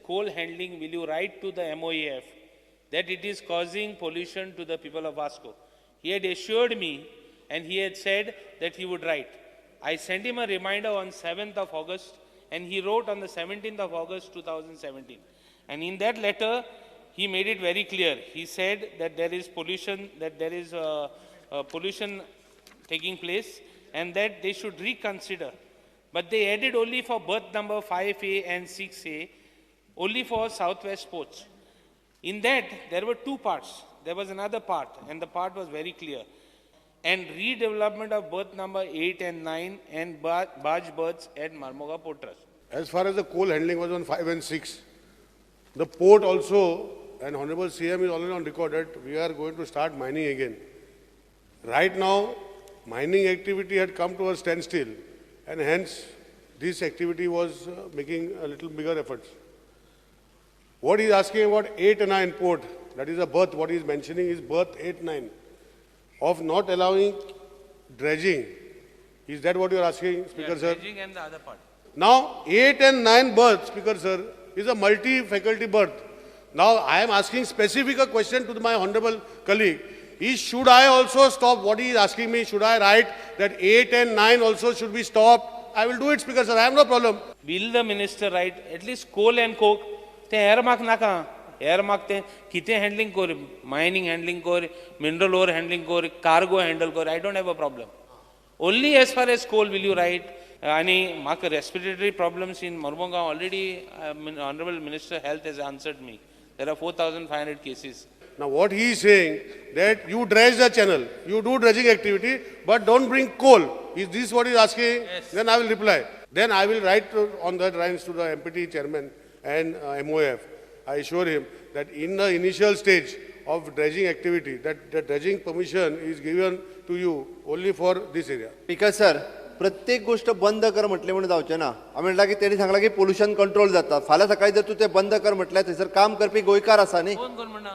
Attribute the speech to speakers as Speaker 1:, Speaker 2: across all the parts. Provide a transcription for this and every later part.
Speaker 1: coal handling, will you write to the MOEF that it is causing pollution to the people of Vasco? He had assured me and he had said that he would write. I sent him a reminder on 7th of August and he wrote on the 17th of August 2017. And in that letter, he made it very clear. He said that there is pollution, pollution taking place and that they should reconsider. But they added only for berth number 5A and 6A, only for Southwest Ports. In that, there were two parts. There was another part, and the part was very clear. And redevelopment of berth number 8 and 9 and barge berths at Marmoga Port Trust.
Speaker 2: As far as the coal handling was on 5 and 6, the port also, and Honorable CM is already on record that we are going to start mining again. Right now, mining activity had come to a standstill, and hence this activity was making a little bigger efforts. What he is asking about 8 and 9 port, that is a berth, what he is mentioning is berth 8, 9, of not allowing dredging. Is that what you are asking, Speaker sir?
Speaker 1: Dredging and the other part.
Speaker 2: Now, 8 and 9 berths, Speaker sir, is a multi-faculty berth. Now, I am asking specific a question to my honorable colleague. Should I also stop what he is asking me? Should I write that 8 and 9 also should be stopped? I will do it, Speaker sir. I have no problem.
Speaker 1: Will the minister write at least coal and coke? Te air mark naka. Air mark te kite handling kore, mining handling kore, mineral ore handling kore, cargo handle kore. I don't have a problem. Only as far as coal will you write. Any respiratory problems in Marmoga already. Honorable Minister Health has answered me. There are 4,500 cases.
Speaker 2: Now what he is saying that you dredge the channel, you do dredging activity, but don't bring coal. Is this what he is asking?
Speaker 1: Yes.
Speaker 2: Then I will reply. Then I will write on that lines to the MPT chairman and MOF. I assure him that in the initial stage of dredging activity, that the dredging permission is given to you only for this area.
Speaker 3: Speaker sir, प्रत्येक गोष्ट बंद कर म्हटले म्हणून जावचे ना. आम्ही म्हटला की त्यांनी सांगला की पोल्युशन कंट्रोल जाता. फाल्यां सकाळी जर तू ते बंद कर म्हटल्यार थंयसर काम करपी गोंयकार आसा न्ही.
Speaker 1: कोण कोण म्हणा?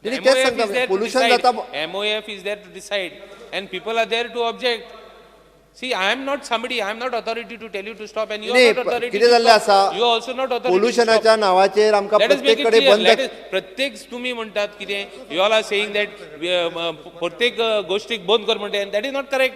Speaker 3: त्यांनी तेच सांगता पोल्युशन जाता.
Speaker 1: MOF is there to decide and people are there to object. See, I am not somebody, I am not authority to tell you to stop and you are not authority to stop. You are also not authority to stop.
Speaker 3: पोल्युशनाच्या नावाचेर आमका प्रत्येक कडे बंद.
Speaker 1: प्रत्येक तुम्ही म्हणतात कितें, you all are saying that प्रत्येक गोष्टीक बंद कर म्हणते and that is not correct.